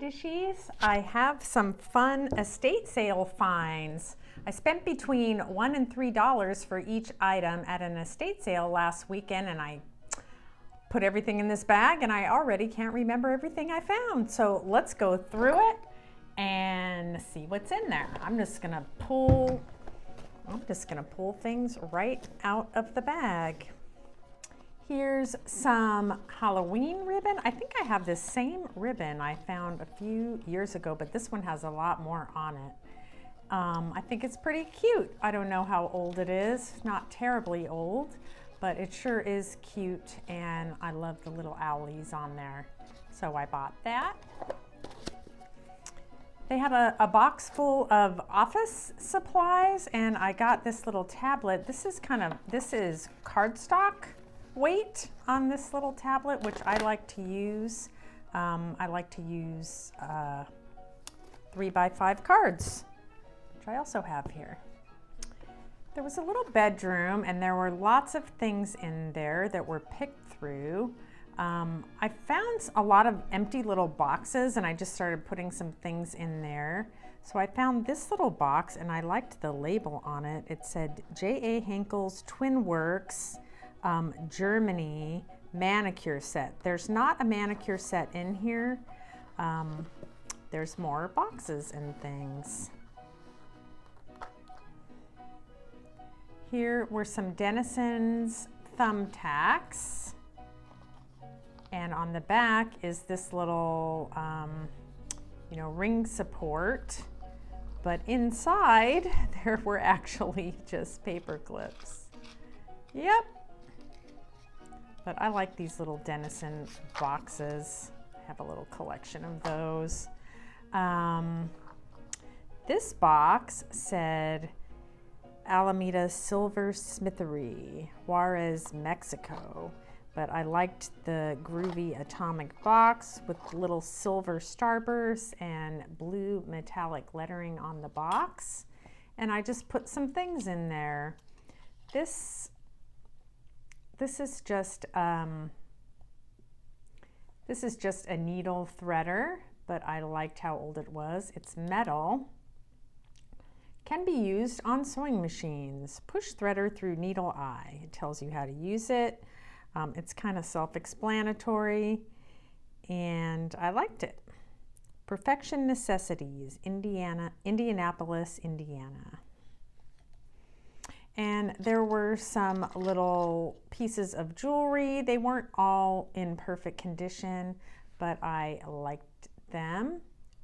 dishies. I have some fun estate sale finds. I spent between $1 and $3 for each item at an estate sale last weekend, and I put everything in this bag and I already can't remember everything I found. So let's go through it and see what's in there. I'm just gonna pull things right out of the bag. Here's some Halloween ribbon. I think I have this same ribbon I found a few years ago, but this one has a lot more on it. I think it's pretty cute. I don't know how old it is. Not terribly old, but it sure is cute, and I love the little owlies on there. So I bought that. They had a box full of office supplies, and I got this little tablet. This is cardstock weight on this little tablet, which I like to use. I like to use 3x5 cards, which I also have here. There was a little bedroom, and there were lots of things in there that were picked through. I found a lot of empty little boxes, and I just started putting some things in there. So I found this little box, and I liked the label on it. It said J.A. Henkel's Twin Works, Germany manicure set. There's not a manicure set in here. There's more boxes and things. Here were some Dennison's thumbtacks. And on the back is this little, ring support. But inside, there were actually just paper clips. Yep. But I like these little Dennison boxes. I have a little collection of those. This box said Alameda Silver Smithery, Juarez, Mexico. But I liked the groovy atomic box with little silver starbursts and blue metallic lettering on the box. And I just put some things in there. This is just a needle threader, but I liked how old it was. It's metal. Can be used on sewing machines. Push threader through needle eye. It tells you how to use it. It's kind of self-explanatory, and I liked it. Perfection Necessities, Indianapolis, Indiana. And there were some little pieces of jewelry. They weren't all in perfect condition, but I liked them.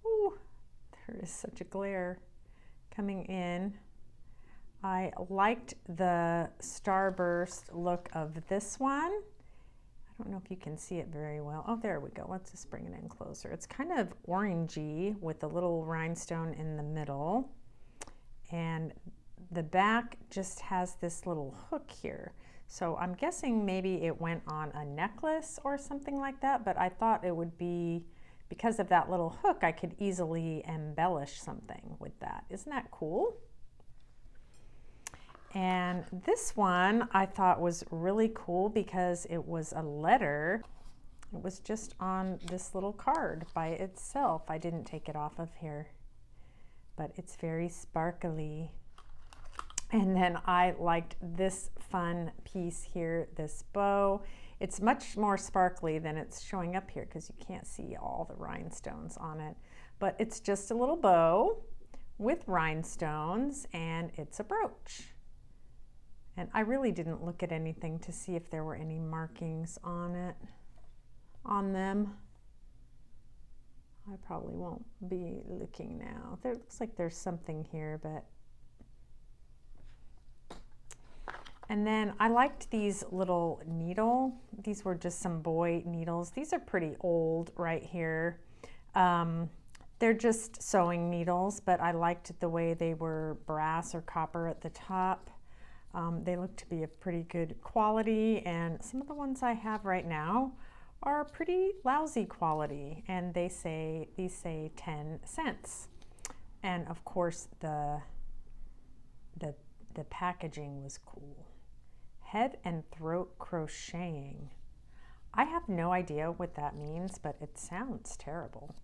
Ooh, there is such a glare coming in. I liked the starburst look of this one. I don't know if you can see it very well. Oh, there we go. Let's just bring it in closer. It's kind of orangey with a little rhinestone in the middle. And the back just has this little hook here. So I'm guessing maybe it went on a necklace or something like that, but I thought it would be, because of that little hook, I could easily embellish something with that. Isn't that cool? And this one I thought was really cool because it was a letter. It was just on this little card by itself. I didn't take it off of here, but it's very sparkly. And then I liked this fun piece here, this bow. It's much more sparkly than it's showing up here because you can't see all the rhinestones on it. But it's just a little bow with rhinestones, and it's a brooch. And I really didn't look at anything to see if there were any markings on them. I probably won't be looking now. There looks like there's something here, but. And then I liked these little needle. These were just some boy needles. These are pretty old right here. They're just sewing needles, but I liked the way they were brass or copper at the top. They look to be of pretty good quality, and some of the ones I have right now are pretty lousy quality, and these say 10 cents. And of course the packaging was cool. Head and throat crocheting. I have no idea what that means, but it sounds terrible.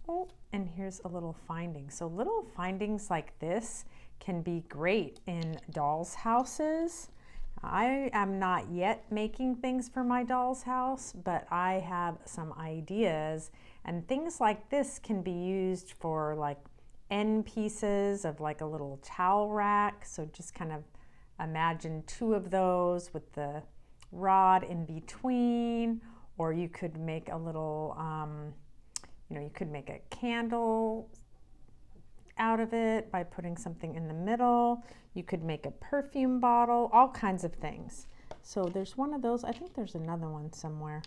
Oh, and here's a little finding. So little findings like this can be great in dolls' houses. I am not yet making things for my doll's house, but I have some ideas, and things like this can be used for like end pieces of like a little towel rack. So just kind of imagine two of those with the rod in between, or you could make a little, you could make a candle out of it by putting something in the middle. You could make a perfume bottle, all kinds of things. So there's one of those. I think there's another one somewhere.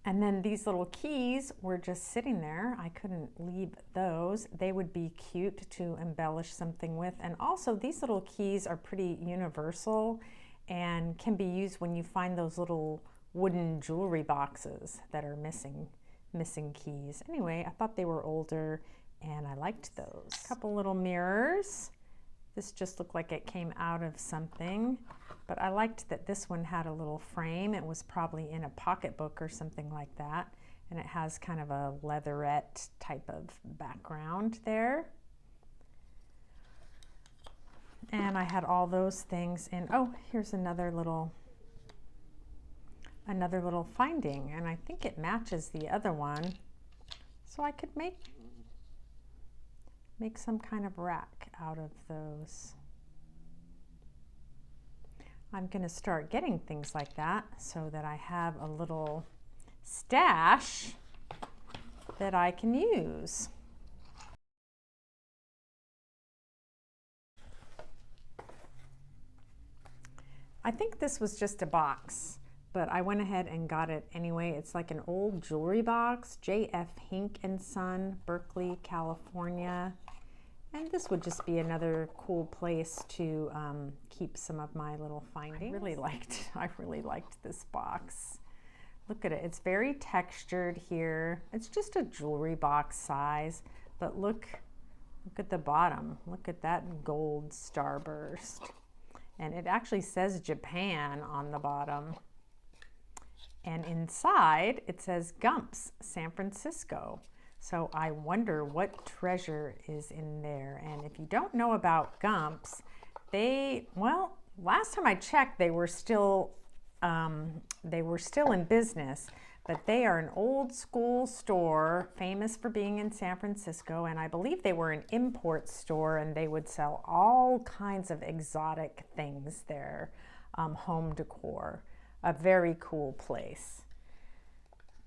And then these little keys were just sitting there. I couldn't leave those. They would be cute to embellish something with. And also these little keys are pretty universal and can be used when you find those little wooden jewelry boxes that are missing keys. Anyway, I thought they were older and I liked those. A couple little mirrors. This just looked like it came out of something, but I liked that this one had a little frame. It was probably in a pocketbook or something like that, and it has kind of a leatherette type of background there. And I had all those things in. Oh, here's another little finding, and I think it matches the other one, so I could make some kind of rack out of those. I'm going to start getting things like that so that I have a little stash that I can use. I think this was just a box, but I went ahead and got it anyway. It's like an old jewelry box, J.F. Hink and Son, Berkeley, California. And this would just be another cool place to keep some of my little findings. I really liked this box. Look at it, it's very textured here. It's just a jewelry box size, but look at the bottom. Look at that gold starburst. And it actually says Japan on the bottom. And inside it says Gumps, San Francisco. So I wonder what treasure is in there. And if you don't know about Gumps, last time I checked, they were still in business, but they are an old school store famous for being in San Francisco. And I believe they were an import store, and they would sell all kinds of exotic things there, home decor. A very cool place.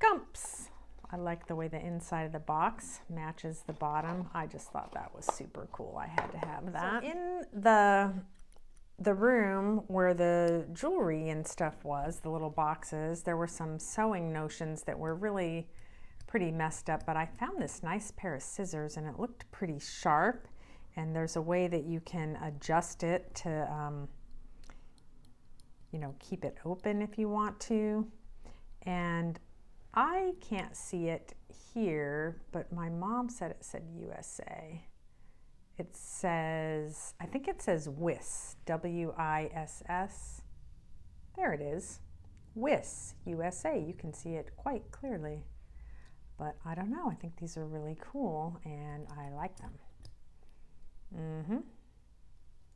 Gumps. I like the way the inside of the box matches the bottom. I just thought that was super cool. I had to have that. So in the room where the jewelry and stuff was, the little boxes, there were some sewing notions that were really pretty messed up, but I found this nice pair of scissors and it looked pretty sharp, and there's a way that you can adjust it to keep it open if you want to. And I can't see it here, but my mom said it said USA. It says, I think it says WISS, W-I-S-S. There it is, WISS, USA. You can see it quite clearly. But I don't know, I think these are really cool and I like them.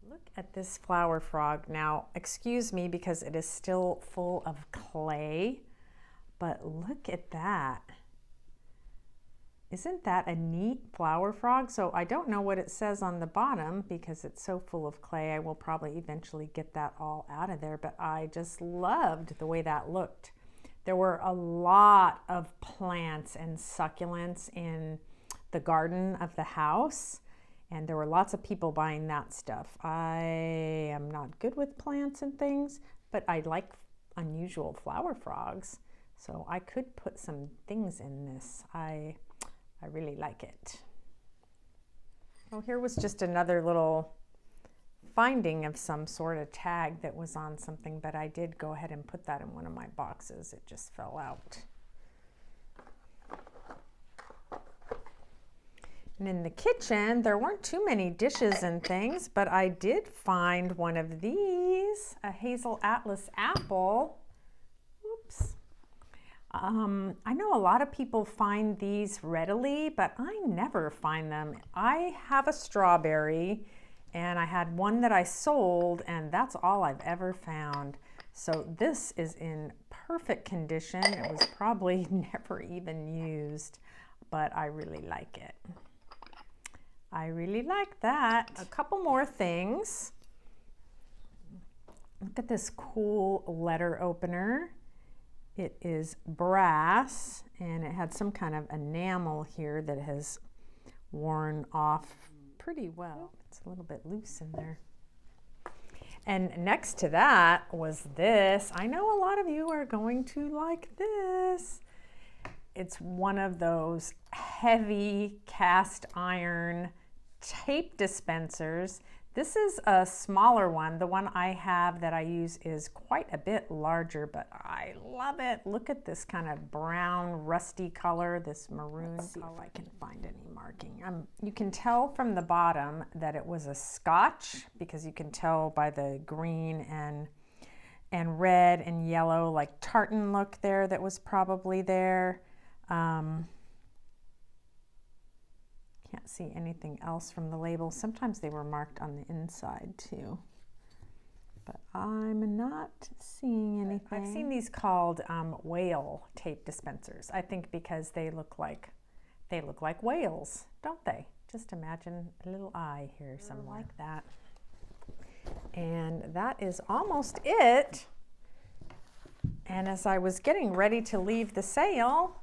Look at this flower frog. Now, excuse me because it is still full of clay. But look at that. Isn't that a neat flower frog? So I don't know what it says on the bottom because it's so full of clay. I will probably eventually get that all out of there, but I just loved the way that looked. There were a lot of plants and succulents in the garden of the house, and there were lots of people buying that stuff. I am not good with plants and things, but I like unusual flower frogs. So I could put some things in this. I really like it. Oh, here was just another little finding of some sort of tag that was on something, but I did go ahead and put that in one of my boxes. It just fell out. And in the kitchen, there weren't too many dishes and things, but I did find one of these, a Hazel Atlas apple. Oops. I know a lot of people find these readily, but I never find them. I have a strawberry, and I had one that I sold, and that's all I've ever found. So this is in perfect condition. It was probably never even used, but I really like it. I really like that. A couple more things. Look at this cool letter opener. It is brass, and it had some kind of enamel here that has worn off pretty well. It's a little bit loose in there. And next to that was this. I know a lot of you are going to like this. It's one of those heavy cast iron tape dispensers. This is a smaller one. The one I have that I use is quite a bit larger, but I love it. Look at this kind of brown, rusty color, this maroon. Let's see if I can find any marking. You can tell from the bottom that it was a Scotch, because you can tell by the green and red and yellow, like tartan look there that was probably there. Can't see anything else from the label. Sometimes they were marked on the inside too, but I'm not seeing anything. I've seen these called whale tape dispensers. I think because they look like whales, don't they? Just imagine a little eye here somewhere like that. And that is almost it. And as I was getting ready to leave the sale,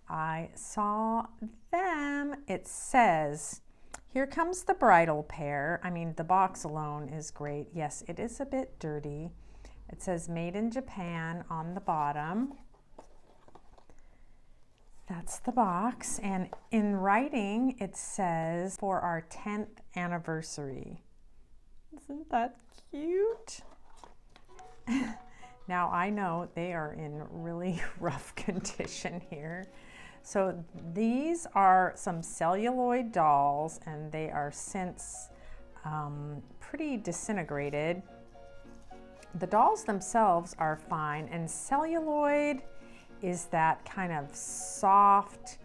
I saw them. It says, here comes the bridal pair. I mean, the box alone is great. Yes, it is a bit dirty. It says made in Japan on the bottom. That's the box. And in writing, it says for our 10th anniversary. Isn't that cute? Now I know they are in really rough condition here. So these are some celluloid dolls, and they are since pretty disintegrated. The dolls themselves are fine, and celluloid is that kind of soft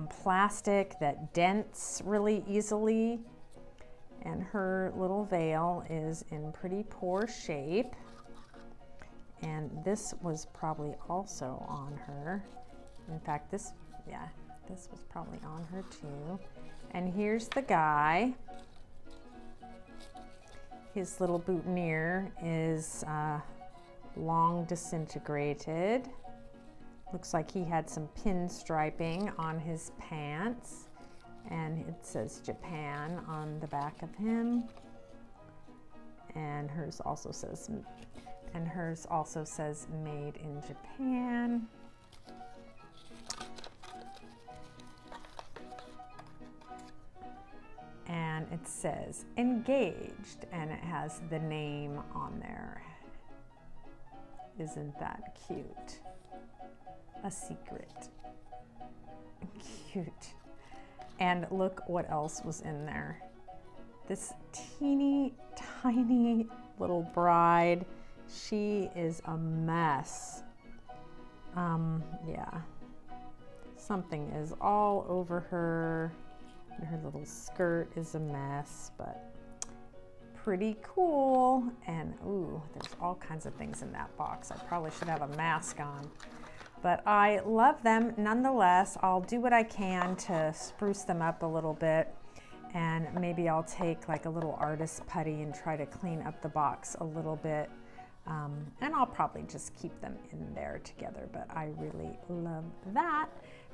plastic that dents really easily. And her little veil is in pretty poor shape. And this was probably also on her. In fact, this was probably on her too. And here's the guy. His little boutonniere is long disintegrated. Looks like he had some pinstriping on his pants. And it says Japan on the back of him. And hers also says made in Japan. And it says engaged, and it has the name on there. Isn't that cute? A secret. Cute. And look what else was in there. This teeny tiny little bride. She is a mess. Yeah. Something is all over her. Her little skirt is a mess, but pretty cool. And ooh, there's all kinds of things in that box. I probably should have a mask on, but I love them nonetheless. I'll do what I can to spruce them up a little bit, and maybe I'll take like a little artist putty and try to clean up the box a little bit. And I'll probably just keep them in there together, but I really love that.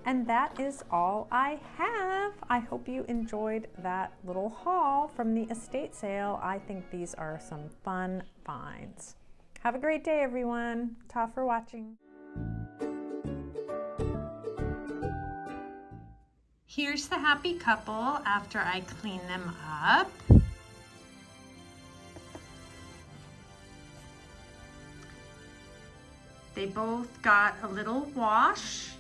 And that is all I have. I hope you enjoyed that little haul from the estate sale. I think these are some fun finds. Have a great day, everyone. Ta for watching. Here's the happy couple after I clean them up. They both got a little wash.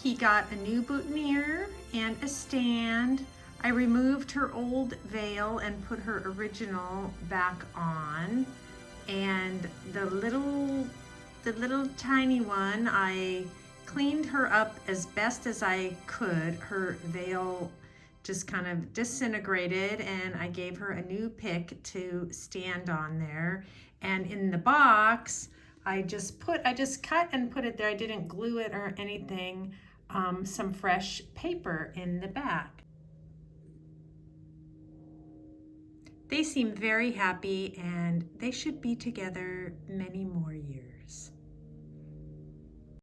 He got a new boutonniere and a stand. I removed her old veil and put her original back on. And the little the little tiny one, I cleaned her up as best as I could. Her veil just kind of disintegrated, and I gave her a new pick to stand on there. And in the box, I just cut and put it there. I didn't glue it or anything. Some fresh paper in the back. They seem very happy, and they should be together many more years.